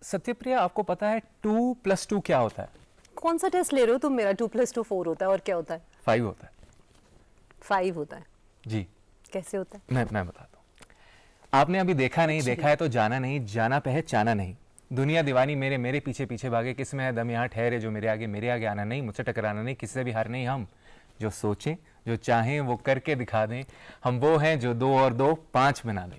सत्यप्रिया, आपको पता है 2+2 क्या होता है? कौन सा टेस्ट ले रहे हो तुम मेरा? 2+2 4 होता है, और क्या होता है? 5 होता है 5 होता है जी। कैसे होता है? मैं बताता हूँ। आपने अभी देखा नहीं, देखा है तो जाना नहीं, जाना पहचाना नहीं। दुनिया दीवानी मेरे मेरे पीछे पीछे भागे, किस में है दम यहाँ ठहरे, जो मेरे आगे आना नहीं, मुझसे टकराना नहीं, किससे भी हार नहीं। हम जो सोचें, जो चाहें वो करके दिखा दें। हम वो हैं जो 2 और 2 5 बना दें।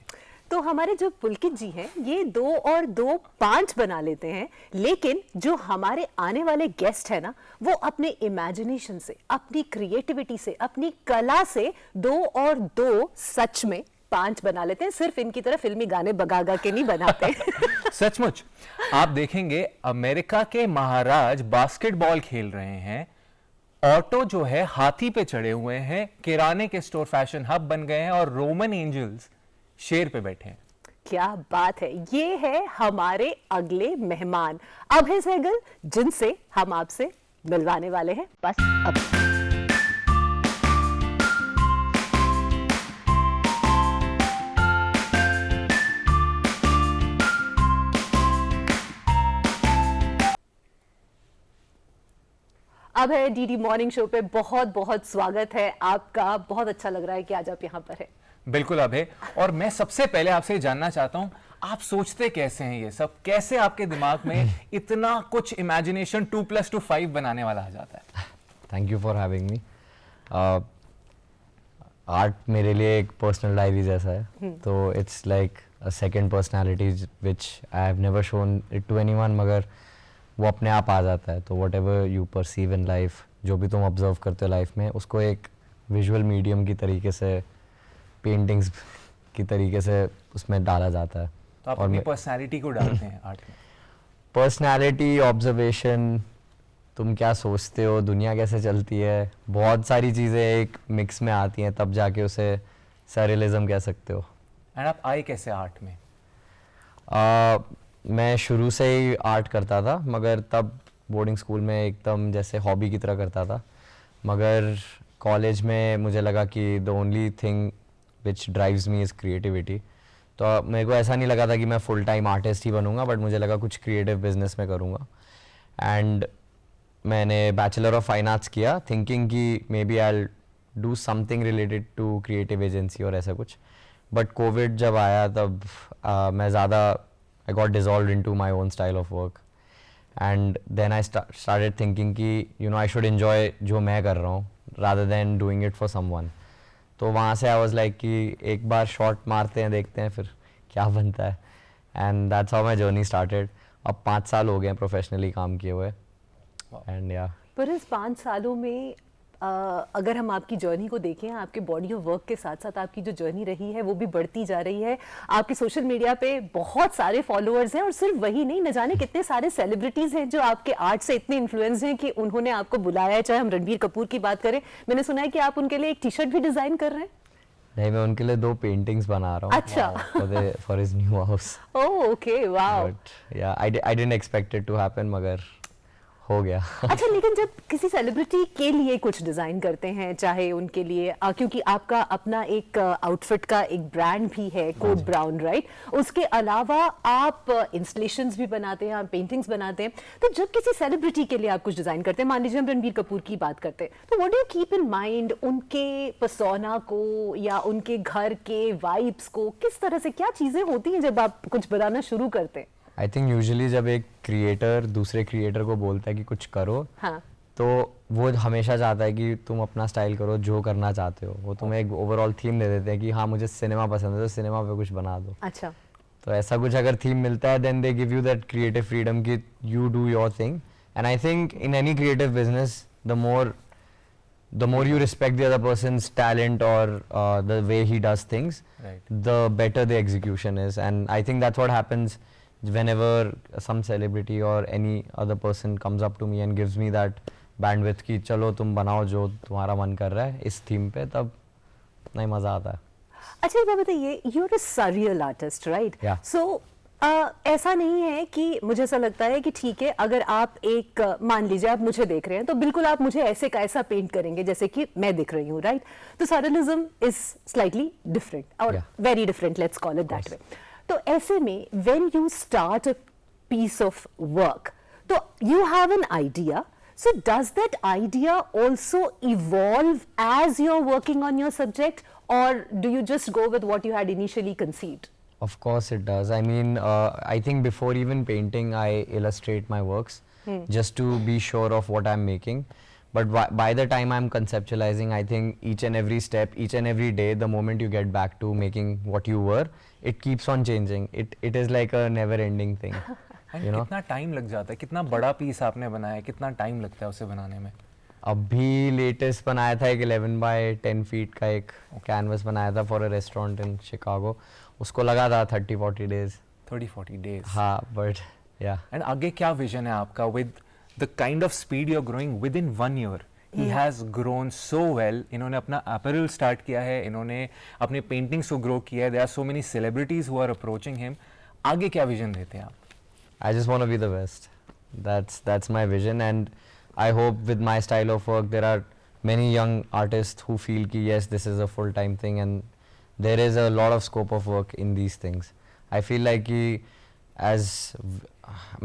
तो हमारे जो पुलकित जी हैं ये 2 और 2 5 बना लेते हैं, लेकिन जो हमारे आने वाले गेस्ट है ना, वो अपने इमेजिनेशन से, अपनी क्रिएटिविटी से, अपनी कला से 2 और 2 सच में 5 बना लेते हैं। सिर्फ इनकी तरह फिल्मी गाने बगा के नहीं बनाते। सचमुच आप देखेंगे अमेरिका के महाराज बास्केटबॉल खेल रहे हैं, ऑटो जो है हाथी पे चढ़े हुए हैं, किराने के स्टोर फैशन हब बन गए हैं, और रोमन एंजल्स शेर पे बैठे हैं। क्या बात है! ये है हमारे अगले मेहमान अभय सहगल, जिनसे हम आपसे मिलवाने वाले हैं बस अब। अभय, डीडी मॉर्निंग शो पे बहुत बहुत स्वागत है आपका। बहुत अच्छा लग रहा है कि आज आप यहाँ पर हैं। बिल्कुल अभय, और मैं सबसे पहले आपसे जानना चाहता हूं, आप सोचते कैसे हैं ये सब? कैसे आपके दिमाग में इतना कुछ इमेजिनेशन 2+2 5 बनाने वाला आ जाता है? Thank you for having me. Art मेरे लिए एक पर्सनल डायरी जैसा है, तो it's like a second personality which I have never shown it to anyone, मगर वो अपने आप आ जाता है। तो whatever you perceive in life, जो भी तुम ऑब्जर्व करते हो लाइफ में, उसको एक विजुअल मीडियम की तरीके से, पेंटिंग्स की तरीके से उसमें डाला जाता है। तो आप अपनी पर्सनालिटी को डालते हैं आर्ट में? पर्सनालिटी, ऑब्जर्वेशन, तुम क्या सोचते हो, दुनिया कैसे चलती है, बहुत सारी चीज़ें एक मिक्स में आती हैं, तब जाके उसे सरियलिज्म कह सकते हो। एंड आप आए कैसे आर्ट में? मैं शुरू से ही आर्ट करता था, मगर तब बोर्डिंग स्कूल में एकदम जैसे हॉबी की तरह करता था। मगर कॉलेज में मुझे लगा कि the only thing which drives me is creativity. तो मेरे को ऐसा नहीं लगा था कि मैं फुल टाइम आर्टिस्ट ही बनूंगा, बट मुझे लगा कुछ क्रिएटिव बिजनेस में करूंगा। एंड मैंने बैचलर ऑफ फाइन आर्ट्स किया, थिंकिंग कि may be I do something related to creative agency और ऐसा कुछ। बट कोविड जब आया तब मैं ज़्यादा I got dissolved into my own style of work, and then I started thinking कि I should enjoy जो मैं कर रहा हूँ rather than doing it for someone. तो वहाँ से I was like कि एक बार शॉट मारते हैं, देखते हैं फिर क्या बनता है, and that's how my journey started. अब 5 साल हो गए हैं प्रोफेशनली काम किए हुए, and yeah. पर इस 5 सालों में अगर हम आपकी जर्नी को देखें, आपके बॉडी ऑफ वर्क के साथ साथ आपकी जो जर्नी रही है वो भी बढ़ती जा रही है। आपके सोशल मीडिया पे बहुत सारे फॉलोअर्स हैं, और सिर्फ वही नहीं, न जाने कितने सारे सेलिब्रिटीज हैं जो आपके आर्ट से इतने इन्फ्लुएंस हैं कि उन्होंने आपको बुलाया है। चाहे हम रणबीर कपूर की बात करें, मैंने सुना है कि आप उनके लिए एक टी-शर्ट भी डिजाइन कर रहे हैं। नहीं, मैं उनके लिए 2 पेंटिंग्स बना रहा हूँ। अच्छा। for his new house. Oh okay, wow. But yeah, I didn't expect it to happen, मगर हो गया। अच्छा, लेकिन जब किसी सेलिब्रिटी के लिए कुछ डिजाइन करते हैं, चाहे उनके लिए क्योंकि आपका अपना एक आउटफिट का एक ब्रांड भी है, कोड ब्राउन, राइट? उसके अलावा आप इंस्टॉलेशंस भी बनाते हैं, आप पेंटिंग्स बनाते हैं। तो जब किसी सेलिब्रिटी के लिए आप कुछ डिजाइन करते हैं, मान लीजिए हम रणबीर कपूर की बात करते हैं, तो what do you keep in mind उनके पर्सोना को या उनके घर के वाइब्स को? किस तरह से क्या चीजें होती हैं जब आप कुछ बनाना शुरू करते हैं? आई थिंक यूजुअली जब एक क्रिएटर दूसरे क्रिएटर को बोलता है कि कुछ करो, हाँ, तो वो हमेशा चाहता है कि तुम अपना स्टाइल करो, जो करना चाहते हो। वो तुम्हें एक ओवरऑल थीम दे देते हैं कि हाँ मुझे सिनेमा पसंद है, तो सिनेमा पे कुछ बना दो। अच्छा। तो ऐसा कुछ अगर थीम मिलता है, then they give you that creative freedom कि you do your thing. And I think in any creative business, the more you respect the other person's talent or the way he does things, right, the better the execution is. And I think that's what happens whenever some celebrity or any other person comes up to me and gives me that bandwidth कि चलो तुम बनाओ जो तुम्हारा मन कर रहा है इस थीम पे, तब नहीं मजा आता है। अच्छा, एक बात बताइए, you are a surreal artist, right? Yeah. So ऐसा नहीं है कि मुझे ऐसा लगता है कि ठीक है, अगर आप एक मान लीजिए आप मुझे देख रहे हैं तो बिल्कुल आप मुझे ऐसे का ऐसा पेंट करेंगे जैसे कि मैं दिख रही हूँ, राइट? तो सर्रियलिज्म इज स्लाइटली डिफरेंट और very different, let's call it that way. तो ऐसे में when you start a piece of work. So you have an idea. So does that idea also evolve as you're working on your subject, or do you just go with what you had initially conceived? Of course it does. I mean, I think before even painting, I illustrate my works just to be sure of what I'm making. But by the time I'm conceptualizing, I think each and every step, each and every day, the moment you get back to making what you were, it keeps on changing. It is like a never-ending thing. And You know? कितना time लग जाता है, कितना बड़ा piece आपने बनाया है, कितना टाइम लगता है उसे बनाने में? अभी लेटेस्ट बनाया था एक 11 बाय 10 फीट का एक कैनवस बनाया था for a restaurant in Chicago. उसको लगा था 30-40 डेज. 30-40 डेज. हाँ, बट या. एंड आगे क्या विजन है आपका with the kind of speed you are growing with in 1 year? He has grown so well. इन्होंने अपना अपैरल स्टार्ट किया है, इन्होंने अपने पेंटिंग्स को ग्रो किया है. There are so many celebrities who are approaching him. आगे क्या विजन देते हैं आप? I just want to be the best. That's my vision, and I hope with my style of work there are many young artists who feel ki yes, this is a full-time thing and there is a lot of scope of work in these things. I feel like ki as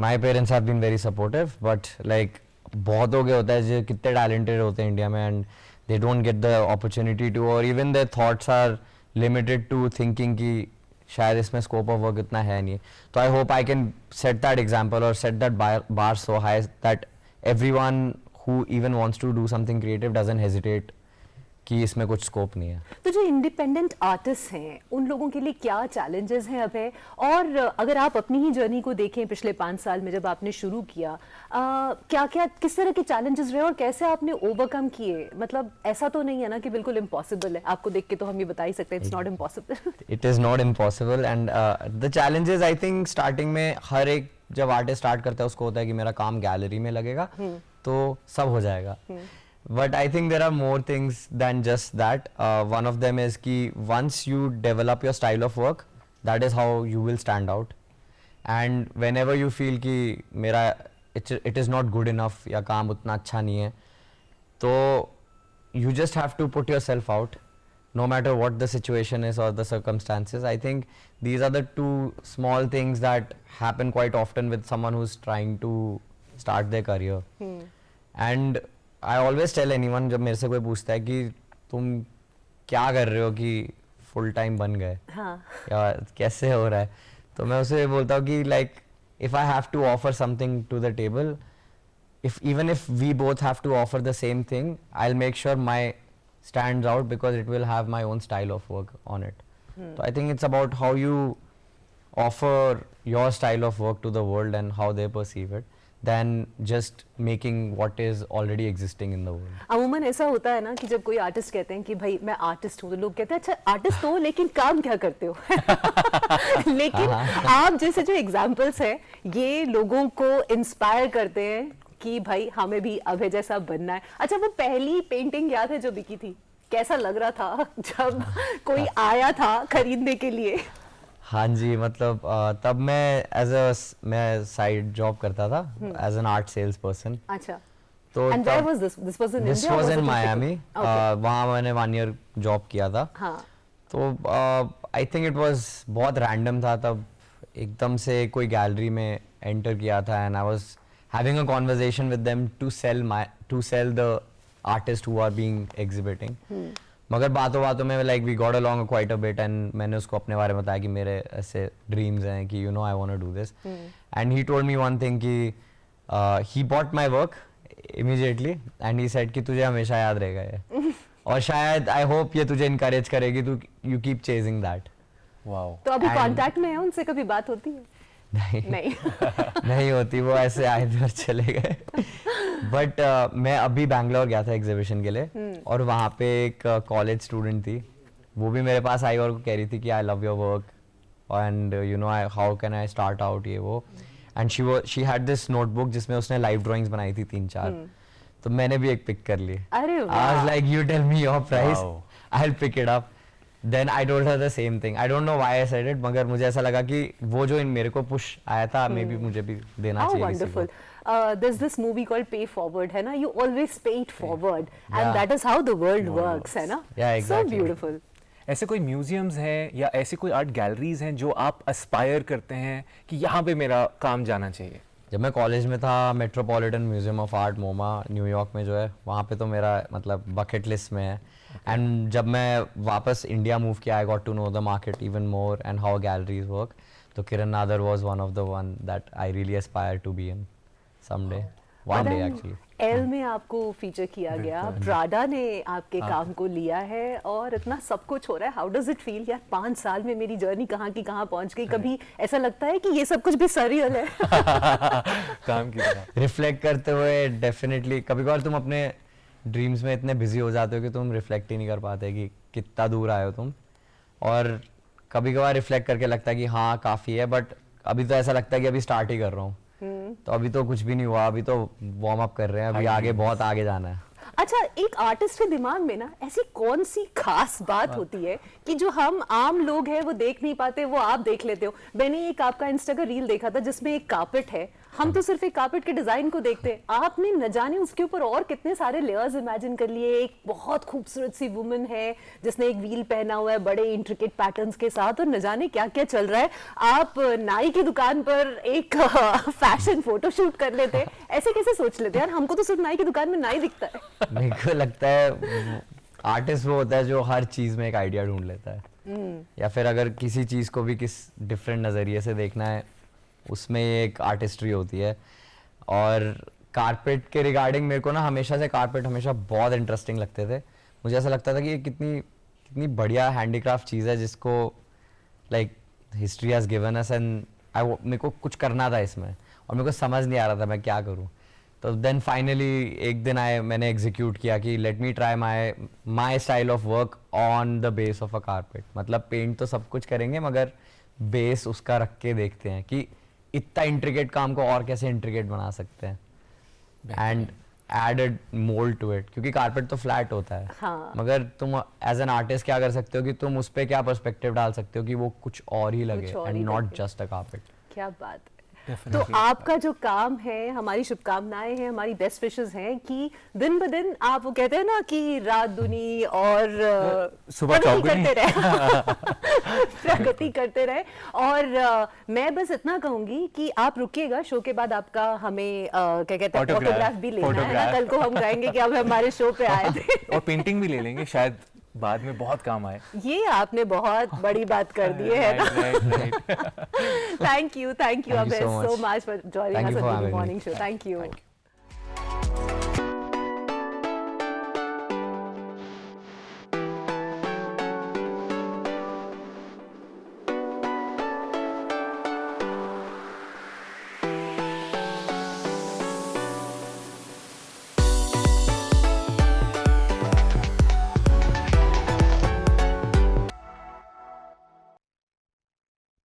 my parents have been very supportive, but like बहुत हो गया होता है जो कितने talented होते हैं India में and they don't get the opportunity to, or even their thoughts are limited to thinking कि शायद इसमें स्कोप ऑफ वर्क इतना है नहीं. तो I hope I can set that example और set that bar so high that everyone who even wants to do something creative doesn't hesitate कि इसमें कुछ स्कोप नहीं है. तो जो इंडिपेंडेंट आर्टिस्ट हैं उन लोगों के लिए क्या चैलेंजेस हैं अभय? और अगर आप अपनी ही जर्नी को देखें पिछले 5 साल में जब आपने शुरू किया, क्या क्या किस तरह के चैलेंजेस रहे और कैसे आपने ओवरकम किए? मतलब ऐसा तो नहीं है ना कि बिल्कुल इम्पॉसिबल है. आपको देख के तो हम ये बता ही सकते हैं it's not impossible. It is not impossible and the challenges I think starting में हर एक जब आर्टिस्ट स्टार्ट करता है उसको होता है कि मेरा काम गैलरी में लगेगा तो सब हो जाएगा. But I think there are more things than just that. One of them is कि once you develop your style of work, that is how you will stand out. And whenever you feel कि मेरा it is not good enough या काम उतना अच्छा नहीं है, तो you just have to put yourself out, no matter what the situation is or the circumstances. I think these are the two small things that happen quite often with someone who's trying to start their career. And I always tell anyone जब मेरे से कोई पूछता है कि तुम क्या कर रहे हो कि फुल टाइम बन गए या कैसे हो रहा है, तो मैं उसे बोलता हूँ कि like if I have to offer something to the table, even if we both have to offer the same thing, I'll make sure my stands out because it will have my own style of work on it. So I think it's about how you offer your style of work to the world and how they perceive it, than just making what is already existing in the world. अमूमन ऐसा होता है ना कि जब कोई artist कहते हैं कि भाई मैं आर्टिस्ट हूँ, तो लोग कहते हैं अच्छा आर्टिस्ट हो लेकिन काम क्या करते हो? लेकिन आप जैसे जो एग्जांपल्स हैं ये लोगों को इंस्पायर करते हैं कि भाई हमें भी अभय जैसा बनना है. अच्छा, वो पहली पेंटिंग याद है जो बिकी थी? कैसा लग रहा था जब कोई आया था खरीदने के लिए? हाँ जी, मतलब तब मैं साइड जॉब करता था as an art sales person. अच्छा. तो And where was this? This was in India? This or was was it in in Miami. Chicago? वहाँ मैंने 1 ईयर जॉब किया था. हाँ. तो आई थिंक इट वाज बहुत रैंडम था. तब एकदम से कोई गैलरी में एंटर किया था and I was having a conversation with them to sell the artist who are being exhibiting. मगर बातों बातों में like we got along quite a bit and मैंने उसको अपने बारे में बताया कि मेरे ऐसे ड्रीम्स हैं कि you know I want to do this. And he told me one thing कि he bought my work immediately and he said कि तुझे हमेशा याद रहेगा ये. और शायद आई होप ये तुझे इनकरेज करेगी to you keep chasing that. Wow. तो अभी And- कांटेक्ट में है उनसे? कभी बात होती है? नहीं. नहीं होती, वो ऐसे आए थे और चले गए. बट मैं अभी बैंगलोर गया था एग्जीबिशन के लिए और वहाँ पे एक कॉलेज स्टूडेंट थी, वो भी मेरे पास आई और कह रही थी कि I love your work and you know how can I start out ये वो. And she had this notebook जिसमें उसने लाइव ड्राइंग्स बनाई थी 3-4. तो मैंने भी एक पिक कर ली. अरे आई वाह. Was like you tell me your price, Wow. I will pick it up. Then I told her the same thing. I don't know why I said it, मगर मुझे ऐसा लगा कि वो जो इन मेरे को पुश आया था मे बी मुझे भी देना How चाहिए किसी को. wonderful. There's this movie called Pay Forward, है ना? You always pay it forward, and Yeah. that is how the world World works, है ना? Yeah, exactly. So beautiful. ऐसे कोई म्यूजियम्स हैं या ऐसी कोई आर्ट गैलरीज हैं जो आप एस्पायर करते हैं कि यहाँ पे मेरा काम जाना चाहिए? जब मैं कॉलेज में था, metropolitan museum of art MoMA New York में जो है, वहाँ पे तो मेरा मतलब बकेट लिस्ट में है। एंड जब मैं वापस इंडिया मूव किया, I got to know the market even more and how galleries work. तो Kiran Nadar was one of the one that I really aspire to be in someday, one day actually. Elle में आपको feature किया गया, Prada ने आपके काम को लिया है और इतना सब कुछ हो रहा है। हाउ डज इट फील यार, 5 साल में मेरी जर्नी कहाँ की कहाँ पहुंच गई? कभी ऐसा लगता है कि ये सब कुछ भी सरियल है? काम की तरह रिफ्लेक्ट करते हुए डेफिनेटली कभी कभार तुम अपने ड्रीम्स में इतने बिजी हो जाते हो कि तुम रिफ्लेक्ट ही नहीं कर पाते कि कितना दूर आए हो तुम। और कभी कभार रिफ्लेक्ट करके लगता है कि हाँ काफ़ी है, बट अभी तो ऐसा लगता है कि अभी स्टार्ट ही कर रहा हूँ। तो अभी तो कुछ भी नहीं हुआ, अभी तो वार्म अप कर रहे हैं, अभी आगे बहुत आगे जाना है। अच्छा, एक आर्टिस्ट के दिमाग में ना ऐसी कौन सी खास बात होती है कि जो हम आम लोग हैं वो देख नहीं पाते, वो आप देख लेते हो? मैंने एक आपका इंस्टा का रील देखा था जिसमें एक कार्पेट है, हम तो सिर्फ एक कार्पेट के डिजाइन को देखते हैं, आपने न जाने उसके ऊपर और कितने सारे लेयर्स इमेजिन कर लिए। एक बहुत खूबसूरत सी वुमन है जिसने एक व्हील पहना हुआ है बड़े इंट्रिकेट पैटर्न्स के साथ, और न जाने क्या क्या चल रहा है। आप नाई की दुकान पर एक फैशन फोटो शूट कर लेते हैं, ऐसे कैसे सोच लेते हैं यार? हमको तो सिर्फ नाई की दुकान में नाई दिखता है। मेरे को लगता है आर्टिस्ट वो होता है जो हर चीज में एक आइडिया ढूंढ लेता है, या फिर अगर किसी चीज को भी किस डिफरेंट नजरिए से देखना है, उसमें एक आर्टिस्ट्री होती है। और कारपेट के रिगार्डिंग मेरे को ना हमेशा से कारपेट हमेशा बहुत इंटरेस्टिंग लगते थे। मुझे ऐसा लगता था कि ये कितनी कितनी बढ़िया हैंडीक्राफ्ट चीज़ है जिसको like history has given us, and मेरे को कुछ करना था इसमें और मेरे को समझ नहीं आ रहा था मैं क्या करूं। तो देन फाइनली एक दिन मैंने एग्जीक्यूट किया कि let me try my style of work on the base of a carpet. मतलब पेंट तो सब कुछ करेंगे मगर बेस उसका रख के देखते हैं कि इतना इंट्रिकेट काम को और कैसे इंट्रिकेट बना सकते हैं, and added mould to it, क्योंकि कारपेट तो फ्लैट होता है। हाँ। मगर तुम एज एन आर्टिस्ट क्या कर सकते हो कि तुम उस पर क्या पर्सपेक्टिव डाल सकते हो कि वो कुछ और ही लगे, और एंड ही नॉट लगे। Just a carpet. क्या बात है। तो आपका जो काम है, हमारी शुभकामनाएं हैं, हमारी बेस्ट विशेस हैं कि दिन ब दिन आप, वो कहते हैं ना कि रात दुनी और सुबह प्रगति चौगुनी। करते रहे प्रगति करते रहे। और मैं बस इतना कहूंगी कि आप रुकिएगा, शो के बाद आपका हमें क्या कहते हैं Autograph, ऑटोग्राफ भी लेना है ना। photograph। कल को हम गाएंगे कि आप हमारे शो पे आए थे। और पेंटिंग भी ले लेंगे, शायद बाद में बहुत काम आए। ये आपने बहुत बड़ी बात कर दी है ना। Right. Thank you Thank you so so much. much for joining Thank us you on for the having me. morning show. Thank you. Thank you.